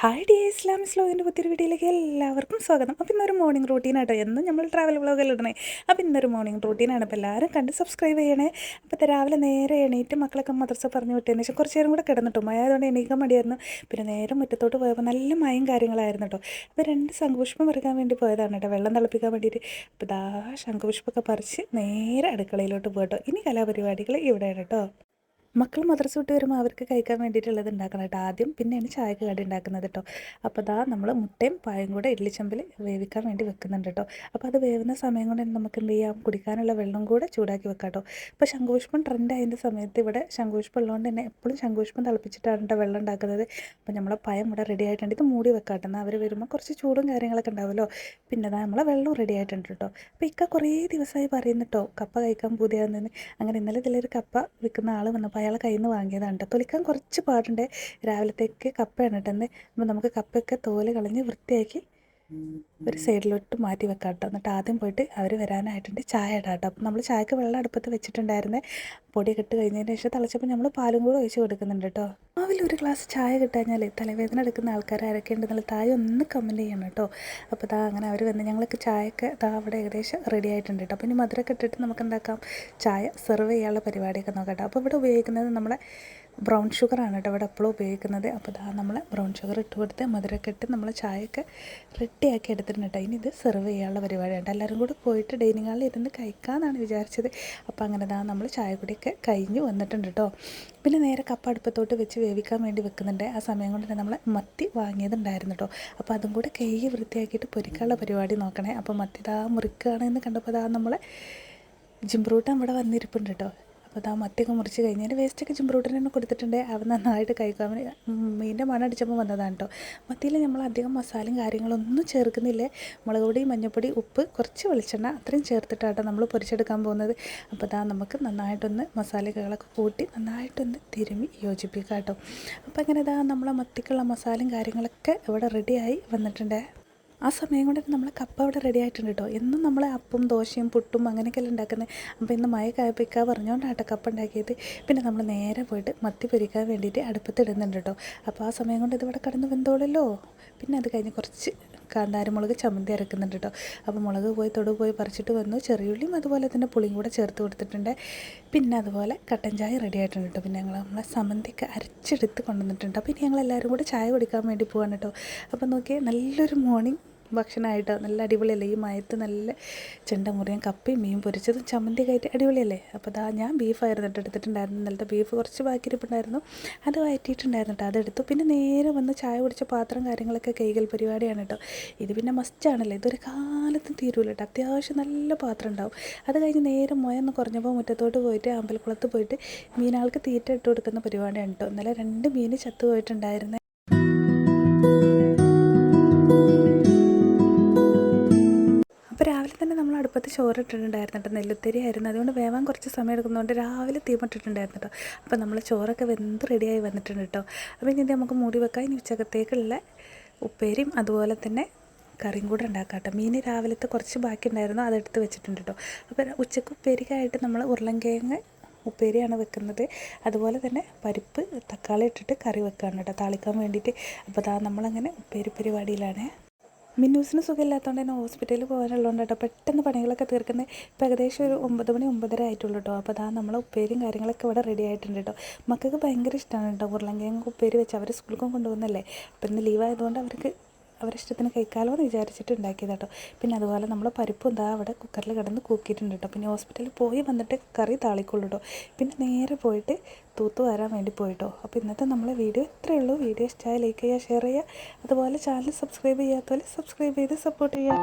Hi dear Islamic വ്ലോഗിൻ്റെ പുതിയൊരു വീഡിയോയിലേക്ക് എല്ലാവർക്കും സ്വാഗതം. അപ്പോൾ ഇന്നൊരു മോർണിംഗ് റൂട്ടീനാട്ടോ, എന്നും നമ്മൾ ട്രാവൽ വ്ലോഗിൽ ഇടണേ. അപ്പോൾ ഇന്നൊരു മോർണിംഗ് റൂട്ടീനാണ്. അപ്പോൾ എല്ലാവരും കണ്ട് സബ്സ്ക്രൈബ് ചെയ്യണേ. അപ്പോൾ രാവിലെ നേരെ എണീറ്റ് മക്കളൊക്കെ മദ്രസ പറഞ്ഞു വിട്ടതിന് ശേഷം കുറച്ച് നേരം കൂടെ കിടന്നിട്ടു. മഴ ആയതുകൊണ്ട് എണീക്കാൻ മടിയായിരുന്നു. പിന്നെ നേരെ മുറ്റത്തോട്ട് പോയപ്പോൾ നല്ല മഴയും കാര്യങ്ങളായിരുന്നു കേട്ടോ. അപ്പോൾ 2 ശംഖുപുഷ്പം പറിക്കാൻ വേണ്ടി പോയതാണ് കേട്ടോ, വെള്ളം തിളപ്പിക്കാൻ വേണ്ടിയിട്ട്. അപ്പോൾ ദാ ശംഖുപുഷ്പമൊക്കെ പറിച്ച് നേരെ അടുക്കളയിലോട്ട് പോയിട്ടോ. ഇനി കലാപരിപാടികൾ ഇവിടെയാണ് കേട്ടോ. മക്കൾ മദ്രസ വിട്ട് വരുമ്പോൾ അവർക്ക് കഴിക്കാൻ വേണ്ടിയിട്ടുള്ളത് ഉണ്ടാക്കണം കേട്ടോ ആദ്യം, പിന്നെയാണ് ചായക്ക് കടി ഉണ്ടാക്കുന്നത് കേട്ടോ. അപ്പോൾ ദാ നമ്മൾ മുട്ടയും പായും കൂടെ ഇഡ്ഡലിച്ചമ്പിൽ വേവിക്കാൻ വേണ്ടി വെക്കുന്നുണ്ട് കേട്ടോ. അപ്പോൾ അത് വേവുന്ന സമയം കൊണ്ട് തന്നെ നമുക്ക് എന്ത് ചെയ്യാം, കുടിക്കാനുള്ള വെള്ളം കൂടെ ചൂടാക്കി വെക്കാം കേട്ടോ. ഇപ്പോൾ ശംഖുപുഷ്പം ട്രെൻഡ് ആയതിൻ്റെ സമയത്ത് ഇവിടെ ശംഖുപുഷ്പം ഉള്ളതുകൊണ്ട് തന്നെ എപ്പോഴും ശംഖുപുഷ്പം തിളപ്പിച്ചിട്ടാണ് കേട്ടോ വെള്ളം ഉണ്ടാക്കുന്നത്. അപ്പോൾ നമ്മളെ പയം ഇവിടെ റെഡി ആയിട്ടുണ്ട്. ഇത് മൂടി വെക്കാം കേട്ടോ, എന്നാൽ അവർ വരുമ്പോൾ കുറച്ച് ചൂടും കാര്യങ്ങളൊക്കെ ഉണ്ടാവുമല്ലോ. പിന്നെ അതാ നമ്മളെ വെള്ളവും റെഡി ആയിട്ടുണ്ട് കേട്ടോ. അപ്പോൾ ഇക്ക കുറേ ദിവസമായി പറയുന്നു കേട്ടോ കപ്പ കഴിക്കാൻ പൂതിയാകുന്നതിന്. അങ്ങനെ ഇന്നലെ ഇതിലൊരു കപ്പ വിൽക്കുന്ന ആൾ വന്നപ്പോൾ അയാളെ കയ്യിൽ നിന്ന് വാങ്ങിയതാണ് കേട്ടോ. തൊലിക്കാൻ കുറച്ച് പാടുണ്ട്, രാവിലത്തേക്ക് കപ്പയാണ് കേട്ടോ. അപ്പോൾ നമുക്ക് കപ്പയൊക്കെ തോല് കളഞ്ഞ് വൃത്തിയാക്കി ഒരു സൈഡിലോട്ട് മാറ്റി വെക്കാം കേട്ടോ. എന്നിട്ട് ആദ്യം പോയിട്ട് അവർ വരാനായിട്ടുണ്ട് ചായ ഇടാം കേട്ടോ. അപ്പം നമ്മൾ ചായക്ക് വെള്ളം അടുപ്പത്ത് വെച്ചിട്ടുണ്ടായിരുന്നേ. പൊടിയൊക്കെ ഇട്ട് കഴിഞ്ഞതിന് ശേഷം തിളച്ചപ്പോൾ നമ്മൾ പാലും കൂടെ ഒഴിച്ച് കൊടുക്കുന്നുണ്ട് കേട്ടോ. രാവിലെ ഒരു ഗ്ലാസ് ചായ കിട്ടാഞ്ഞാൽ തലവേദന എടുക്കുന്ന ആൾക്കാർ ആരൊക്കെ ഉണ്ടെന്നുള്ള താഴെ ഒന്ന് കമൻറ്റ് ചെയ്യണം കേട്ടോ. അപ്പോൾ ദാ അങ്ങനെ അവർ വന്ന് ഞങ്ങൾക്ക് ചായയൊക്കെ ദാ അവിടെ ഏകദേശം റെഡി ആയിട്ടുണ്ട് കേട്ടോ. അപ്പോൾ ഇനി മധുരമൊക്കെ ഇട്ടിട്ട് നമുക്ക് എന്താക്കാം, ചായ സെർവ് ചെയ്യാനുള്ള പരിപാടിയൊക്കെ നോക്കാം കേട്ടോ. അപ്പോൾ ഇവിടെ ഉപയോഗിക്കുന്നത് നമ്മളെ ബ്രൗൺ ഷുഗറാണ് കേട്ടോ ഇവിടെ എപ്പോഴും ഉപയോഗിക്കുന്നത്. അപ്പോൾ ദാ നമ്മൾ ബ്രൗൺ ഷുഗർ ഇട്ട് കൊടുത്ത് മധുരമൊക്കെ ഇട്ട് നമ്മൾ ചായയൊക്കെ റെഡിയാക്കി എടുത്തിട്ടുണ്ട് കേട്ടോ. ഇനി ഇത് സെർവ് ചെയ്യാനുള്ള പരിപാടിയാണ്. എല്ലാവരും കൂടി പോയിട്ട് ഡൈനിങ് ഹാളിൽ ഇരുന്ന് കഴിക്കാമെന്നാണ് വിചാരിച്ചത്. അപ്പോൾ അങ്ങനെ ദാ നമ്മൾ ചായ കുടിയൊക്കെ കഴിഞ്ഞ് വന്നിട്ടുണ്ട് കേട്ടോ. പിന്നെ നേരെ കപ്പ അടുപ്പത്തോട്ട് വെച്ച് വേവിക്കാൻ വേണ്ടി വെക്കുന്നുണ്ട്. ആ സമയം കൊണ്ട് തന്നെ നമ്മൾ മത്തി വാങ്ങിയതുണ്ടായിരുന്നു കേട്ടോ. അപ്പോൾ അതും കൂടെ കഴുകി വൃത്തിയാക്കിയിട്ട് പൊരിക്കാനുള്ള പരിപാടി നോക്കണേ. അപ്പോൾ മത്തി ദാ മുറിക്കുകയാണെന്ന് കണ്ടപ്പോൾ ദാ നമ്മളെ ജിംബ്രൂട്ടൻ ഇവിടെ വന്നിരിപ്പുണ്ട് കേട്ടോ. അപ്പോൾ ആ മത്തിയൊക്കെ മുറിച്ച് കഴിഞ്ഞാൽ വേസ്റ്റൊക്കെ ചിമ്പ്രൂട്ടിന് തന്നെ കൊടുത്തിട്ടുണ്ട്. അവ നന്നായിട്ട് കഴിക്കാൻ വേണ്ടി മീൻ്റെ മണം അടിച്ചപ്പോൾ വന്നതാണ് കേട്ടോ. മത്തിയിൽ നമ്മൾ അധികം മസാലയും കാര്യങ്ങളൊന്നും ചേർക്കുന്നില്ലേ, മുളക് പൊടി, മഞ്ഞൾപ്പൊടി, ഉപ്പ്, കുറച്ച് വെളിച്ചെണ്ണ അത്രയും ചേർത്തിട്ടാട്ടോ നമ്മൾ പൊരിച്ചെടുക്കാൻ പോകുന്നത്. അപ്പോൾ അതാ നമുക്ക് നന്നായിട്ടൊന്ന് മസാലകളൊക്കെ കൂട്ടി നന്നായിട്ടൊന്ന് തിരുമ്മി യോജിപ്പിക്കാം കേട്ടോ. അപ്പോൾ അങ്ങനെ ഇതാ നമ്മളെ മത്തിക്കുള്ള മസാലയും കാര്യങ്ങളൊക്കെ ഇവിടെ റെഡിയായി വന്നിട്ടുണ്ട്. ആ സമയം കൊണ്ട് നമ്മൾ കപ്പ ഇവിടെ റെഡി ആയിട്ടുണ്ട് കേട്ടോ. എന്നും നമ്മൾ അപ്പം, ദോശയും, പുട്ടും അങ്ങനെയൊക്കെയല്ലേ ഉണ്ടാക്കുന്നത്. അപ്പോൾ ഇന്ന് മഴ കായ്പിക്കാൻ പറഞ്ഞുകൊണ്ടാട്ടോ കപ്പ ഉണ്ടാക്കിയത്. പിന്നെ നമ്മൾ നേരെ പോയിട്ട് മത്തി പൊരിക്കാൻ വേണ്ടിയിട്ട് അടുപ്പത്ത് ഇടുന്നുണ്ട് കേട്ടോ. അപ്പോൾ ആ സമയം കൊണ്ട് ഇതിവിടെ കിടന്ന് വെന്തോളല്ലോ. പിന്നെ അത് കഴിഞ്ഞ് കുറച്ച് കാന്താരിമുളക് ചമ്മന്തി അരക്കുന്നുണ്ട് കേട്ടോ. അപ്പോൾ മുളക് പോയി തൊടു പോയി പറിച്ചിട്ട് വന്നു. ചെറിയുള്ളിയും അതുപോലെ തന്നെ പുളിയും കൂടെ ചേർത്ത് കൊടുത്തിട്ടുണ്ട്. പിന്നെ അതുപോലെ കട്ടൻ ചായ റെഡി ആയിട്ടുണ്ട് കേട്ടോ. പിന്നെ നമ്മളെ സമന്തിക്ക് അരച്ചെടുത്ത് കൊണ്ടുവന്നിട്ടുണ്ട്. അപ്പോൾ ഇനി ഞങ്ങളെല്ലാവരും കൂടെ ചായ കുടിക്കാൻ വേണ്ടി പോവാണ് കേട്ടോ. അപ്പോൾ നോക്കിയാൽ നല്ലൊരു മോർണിംഗ് ഭക്ഷണമായിട്ടോ, നല്ല അടിപൊളിയല്ലേ. ഈ മയത്ത് നല്ല ചെണ്ടമുറിയും കപ്പയും മീൻ പൊരിച്ചതും ചമ്മന്തിയൊക്കെ ആയിട്ട് അടിപൊളിയല്ലേ. അപ്പോൾ അതാ ഞാൻ ബീഫായിരുന്നു കേട്ടോ എടുത്തിട്ടുണ്ടായിരുന്നു. ഇന്നലത്തെ ബീഫ് കുറച്ച് ബാക്കിയിരിപ്പുണ്ടായിരുന്നു, അത് വയറ്റിയിട്ടുണ്ടായിരുന്നു കേട്ടോ, അതെടുത്തു. പിന്നെ നേരെ വന്ന് ചായ കുടിച്ച പാത്രം കാര്യങ്ങളൊക്കെ കൈകൽ പരിപാടിയാണ് കേട്ടോ. ഇത് പിന്നെ മസ്റ്റാണല്ലോ, ഇതൊരു കാലത്തും തീരൂല കേട്ടോ. അത്യാവശ്യം നല്ല പാത്രം ഉണ്ടാവും. അത് കഴിഞ്ഞ് നേരെ മൊയൊന്ന് കുറഞ്ഞപ്പോൾ മുറ്റത്തോട്ട് പോയിട്ട് അമ്പലക്കുളത്ത് പോയിട്ട് മീനാൾക്ക് തീറ്റ ഇട്ട് കൊടുക്കുന്ന പരിപാടിയാണ് കേട്ടോ. ഇന്നലെ 2 മീൻ ചത്തു പോയിട്ടുണ്ടായിരുന്നേ. അപ്പോൾ രാവിലെ തന്നെ നമ്മൾ അടുപ്പത്ത് ചോറിട്ടിട്ടുണ്ടായിരുന്നു കേട്ടോ. നെല്ലുത്തരി ആയിരുന്നു, അതുകൊണ്ട് വേവാൻ കുറച്ച് സമയം എടുക്കുന്നതുകൊണ്ട് രാവിലെ തീമിട്ടിട്ടുണ്ടായിരുന്നു കേട്ടോ. അപ്പോൾ നമ്മൾ ചോറൊക്കെ വെന്ത് റെഡിയായി വന്നിട്ടുണ്ട് കേട്ടോ. അപ്പോൾ ഇനി ഇത് നമുക്ക് മൂടി വെക്കാം. ഇനി ഉച്ചക്കത്തേക്കുള്ള ഉപ്പേരിയും അതുപോലെ തന്നെ കറിയും കൂടെ ഉണ്ടാക്കാം കേട്ടോ. മീൻ രാവിലത്തെ കുറച്ച് ബാക്കി ഉണ്ടായിരുന്നു, അതെടുത്ത് വെച്ചിട്ടുണ്ട് കേട്ടോ. അപ്പോൾ ഉച്ചക്ക് ഉപ്പേരിക്കായിട്ട് നമ്മൾ ഉരുളൻകിഴങ്ങ് ഉപ്പേരിയാണ് വെക്കുന്നത്. അതുപോലെ തന്നെ പരിപ്പ്, തക്കാളി ഇട്ടിട്ട് കറി വെക്കുകയാണ് കേട്ടോ താളിക്കാൻ വേണ്ടിയിട്ട്. അപ്പോൾ അതാ നമ്മളങ്ങനെ ഉപ്പേരി പരിപാടിയിലാണ്. മിന്നൂസിന് സുഖമില്ലാത്തതുകൊണ്ട് തന്നെ ഹോസ്പിറ്റലിൽ പോകാനുള്ളതുകൊണ്ട് കേട്ടോ പെട്ടെന്ന് പണികളൊക്കെ തീർക്കുന്നത്. ഇപ്പോൾ ഏകദേശം ഒരു 9 മണി 9:30 ആയിട്ടുള്ളൂ കേട്ടോ. അപ്പോൾ അതാ നമ്മളെ ഉപ്പേരിയും കാര്യങ്ങളൊക്കെ ഇവിടെ റെഡി ആയിട്ടുണ്ട് കേട്ടോ. മക്കൾക്ക് ഭയങ്കര ഇഷ്ടമാണ് കേട്ടോ ഉരുളൻകിഴങ്ങ് ഉപ്പേരി വെച്ച്. അവർ സ്കൂളിലും കൊണ്ടുപോകുന്നല്ലേ. അപ്പോൾ ഇന്ന് ലീവായതുകൊണ്ട് അവർക്ക് അവരിഷ്ടത്തിന് കഴിക്കാമല്ലോ എന്ന് വിചാരിച്ചിട്ട് ഉണ്ടാക്കിയത് കേട്ടോ. പിന്നെ അതുപോലെ നമ്മൾ പരിപ്പും എന്താ അവിടെ കുക്കറിൽ കിടന്ന് കൂക്കിയിട്ടുണ്ട് കേട്ടോ. പിന്നെ ഹോസ്പിറ്റലിൽ പോയി വന്നിട്ട് കറി താളിക്കുള്ളൂ കേട്ടോ. പിന്നെ നേരെ പോയിട്ട് തൂത്ത് വരാൻ വേണ്ടി പോയിട്ടോ. അപ്പോൾ ഇന്നത്തെ നമ്മളെ വീഡിയോ ഇത്രയേ ഉള്ളൂ. വീഡിയോ ഇഷ്ടമായി ലൈക്ക് ചെയ്യുക, ഷെയർ ചെയ്യുക. അതുപോലെ ചാനൽ സബ്സ്ക്രൈബ് ചെയ്യാത്തവരെ സബ്സ്ക്രൈബ് ചെയ്ത് സപ്പോർട്ട് ചെയ്യുക.